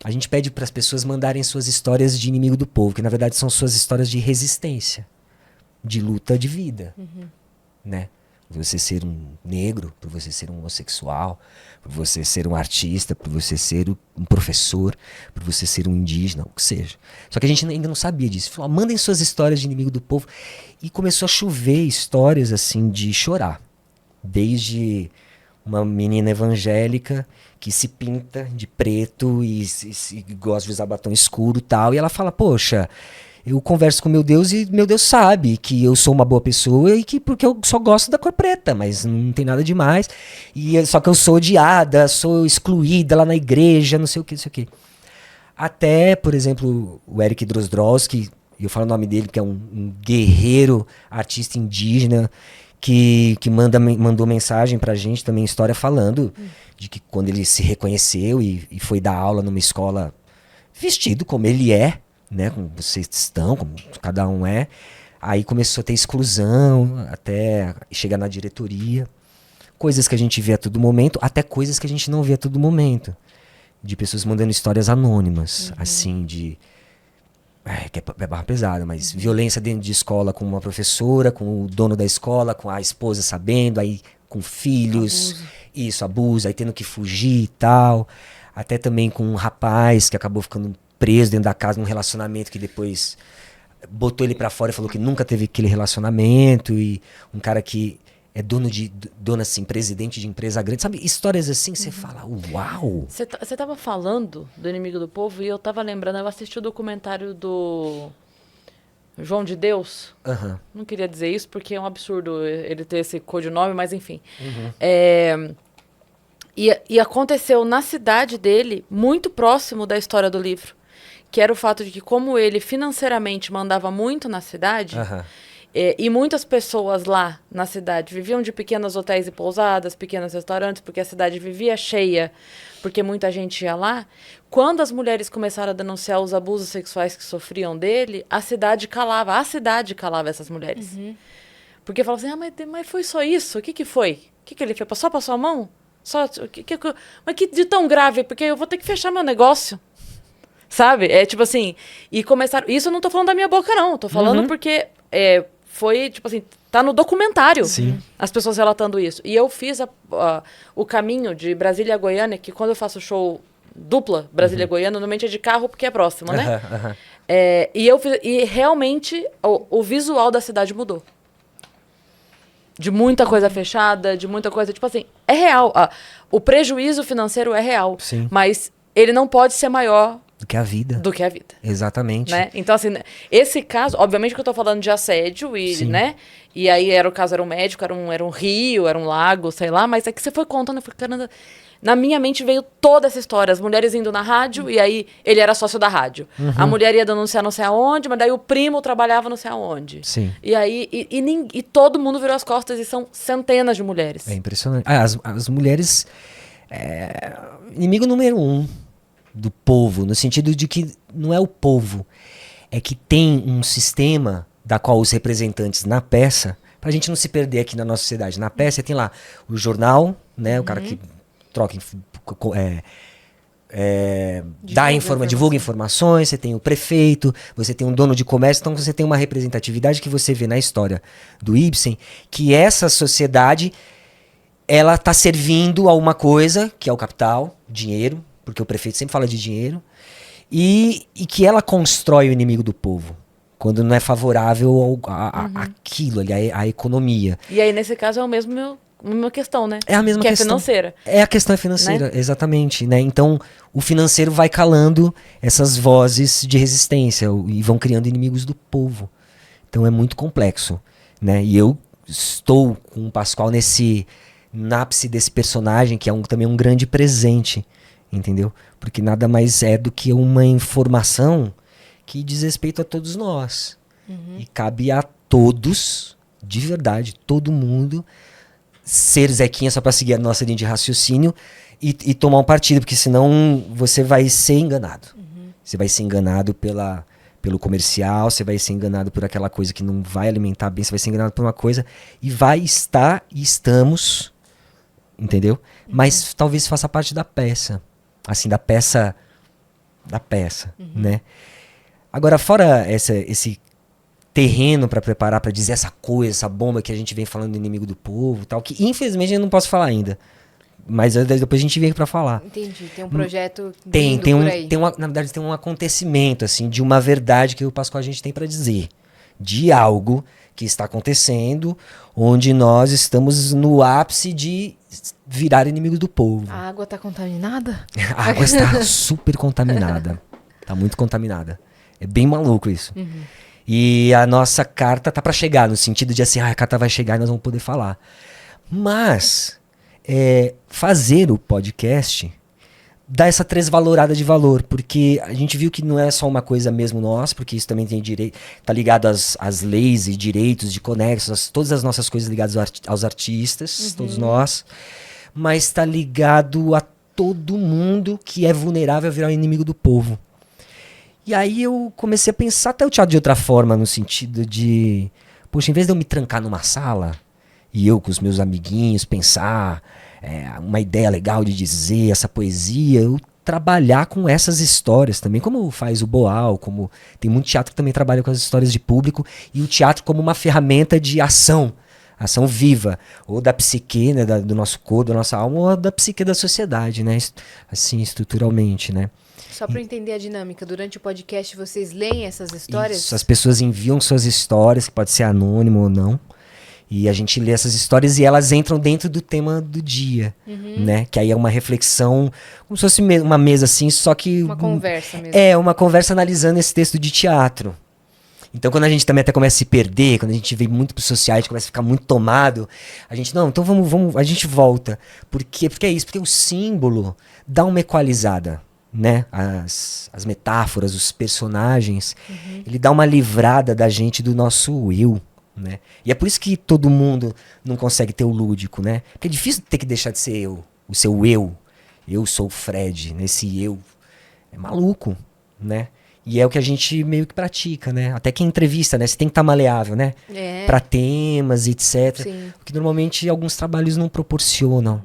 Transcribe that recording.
a gente pede para as pessoas mandarem suas histórias de inimigo do povo, que na verdade são suas histórias de resistência, de luta de vida, né? Por você ser um negro, por você ser um homossexual, por você ser um artista, por você ser um professor, por você ser um indígena, o que seja. Só que a gente ainda não sabia disso. Falou, mandem suas histórias de inimigo do povo. E começou a chover histórias assim de chorar. Desde uma menina evangélica que se pinta de preto e gosta de usar batom escuro e tal. E ela fala, poxa, eu converso com meu Deus e meu Deus sabe que eu sou uma boa pessoa e que porque eu só gosto da cor preta, mas não tem nada demais. Só que eu sou odiada, sou excluída lá na igreja, não sei o que, não sei o que. Até, por exemplo, o Eric Drozdowski, eu falo o nome dele porque é um guerreiro, artista indígena, que mandou mensagem pra gente também, história falando de que quando ele se reconheceu e foi dar aula numa escola vestido como ele é, né, como vocês estão, como cada um é, aí começou a ter exclusão, até chegar na diretoria, coisas que a gente vê a todo momento, até coisas que a gente não vê a todo momento, de pessoas mandando histórias anônimas, assim, de... que é barra pesada, mas violência dentro de escola com uma professora, com o dono da escola, com a esposa sabendo, aí com filhos, abuso, aí tendo que fugir e tal, até também com um rapaz que acabou ficando preso dentro da casa num relacionamento que depois botou ele pra fora e falou que nunca teve aquele relacionamento, e um cara que é dono assim, presidente de empresa grande, sabe? Histórias assim que você fala, uau! Você tava falando do Inimigo do Povo e eu tava lembrando, eu assisti o documentário do João de Deus. Não queria dizer isso porque é um absurdo ele ter esse codinome, mas enfim. E aconteceu na cidade dele, muito próximo da história do livro, que era o fato de que, como ele financeiramente mandava muito na cidade, e muitas pessoas lá na cidade viviam de pequenos hotéis e pousadas, pequenos restaurantes, porque a cidade vivia cheia, porque muita gente ia lá, quando as mulheres começaram a denunciar os abusos sexuais que sofriam dele, a cidade calava essas mulheres. Porque falava assim, mas foi só isso? O que foi? O que ele fez? Só passou a mão? Mas que de tão grave? Porque eu vou ter que fechar meu negócio. Sabe? É tipo assim, e começaram... Isso eu não tô falando da minha boca, não. Tô falando porque foi, tipo assim, tá no documentário. Sim. As pessoas relatando isso. E eu fiz o caminho de Brasília a Goiânia, que quando eu faço show dupla, Brasília-Goiânia, normalmente é de carro porque é próximo, né? E realmente o visual da cidade mudou. De muita coisa fechada, de muita coisa... Tipo assim, é real. O prejuízo financeiro é real. Sim. Mas ele não pode ser maior... Do que a vida. Do que a vida. Exatamente. Né? Então, assim, esse caso... Obviamente que eu tô falando de assédio, né? E aí o caso era um médico, era um rio, era um lago, sei lá. Mas é que você foi contando, eu fui, caramba... Na minha mente veio toda essa história. As mulheres indo na rádio, e aí ele era sócio da rádio. A mulher ia denunciar não sei aonde, mas daí o primo trabalhava não sei aonde. Sim. E aí e todo mundo virou as costas, e são centenas de mulheres. É impressionante. As mulheres... inimigo número 1 do povo, no sentido de que não é o povo, é que tem um sistema da qual os representantes na peça, pra gente não se perder aqui na nossa sociedade, na peça tem lá o jornal, né, o cara que troca, divulga informações, você tem o prefeito, você tem um dono de comércio, então você tem uma representatividade que você vê na história do Ibsen, que essa sociedade, ela tá servindo a uma coisa, que é o capital, dinheiro, porque o prefeito sempre fala de dinheiro, e que ela constrói o inimigo do povo, quando não é favorável àquilo ali, à economia. E aí, nesse caso, é a mesma questão, né? É a mesma questão. Que é financeira. A questão é financeira, né? Exatamente, né? Então, o financeiro vai calando essas vozes de resistência e vão criando inimigos do povo. Então, é muito complexo, né? E eu estou com o Pascoal nesse ápice desse personagem, que é também um grande presente, entendeu? Porque nada mais é do que uma informação que diz respeito a todos nós. E cabe a todos, de verdade, todo mundo, ser Zequinha só para seguir a nossa linha de raciocínio e tomar um partido, porque senão você vai ser enganado. Você vai ser enganado pelo comercial, você vai ser enganado por aquela coisa que não vai alimentar bem, você vai ser enganado por uma coisa e estamos, entendeu? Mas talvez faça parte da peça. Assim, da peça da peça, né? Agora, fora esse terreno para preparar, para dizer essa coisa, essa bomba que a gente vem falando do inimigo do povo, tal, que infelizmente eu não posso falar ainda. Mas depois a gente vem aqui para falar. Entendi, tem um projeto Tem por aí. na verdade tem um acontecimento assim, de uma verdade que o Pascoal a gente tem para dizer, de algo que está acontecendo, onde nós estamos no ápice de virar inimigo do povo. A água tá contaminada? A água está super contaminada. Está muito contaminada. É bem maluco isso. E a nossa carta tá para chegar, no sentido de assim, a carta vai chegar e nós vamos poder falar. Mas fazer o podcast dá essa tresvalorada de valor, porque a gente viu que não é só uma coisa mesmo nossa, porque isso também tem direito, tá ligado às leis e direitos de conexos, todas as nossas coisas ligadas aos artistas, todos nós, mas tá ligado a todo mundo que é vulnerável a virar o inimigo do povo. E aí eu comecei a pensar até o teatro de outra forma, no sentido de, poxa, em vez de eu me trancar numa sala e eu com os meus amiguinhos pensar uma ideia legal de dizer, essa poesia, eu trabalhar com essas histórias também, como faz o Boal, como tem muito teatro que também trabalha com as histórias de público, e o teatro como uma ferramenta de ação viva, ou da psique, né, do nosso corpo, da nossa alma, ou da psique da sociedade, né, assim, estruturalmente, né. Só para eu entender a dinâmica, durante o podcast vocês leem essas histórias? Isso, as pessoas enviam suas histórias, que pode ser anônimo ou não, e a gente lê essas histórias e elas entram dentro do tema do dia, né? Que aí é uma reflexão, como se fosse uma mesa assim, só que... Uma conversa mesmo. Uma conversa analisando esse texto de teatro. Então, quando a gente também até começa a se perder, quando a gente vem muito pro social, a gente começa a ficar muito tomado, a gente, não, então vamos, a gente volta. Por quê? Porque é isso, porque o símbolo dá uma equalizada, né? As metáforas, os personagens, ele dá uma livrada da gente do nosso eu, né? E é por isso que todo mundo não consegue ter o lúdico, né? Porque é difícil ter que deixar de ser eu, o seu eu. Eu sou o Fred, nesse eu. É maluco, né? E é o que a gente meio que pratica, né? Até que em entrevista, né? Você tem que estar maleável, né? Para temas, etc. Sim. O que normalmente alguns trabalhos não proporcionam.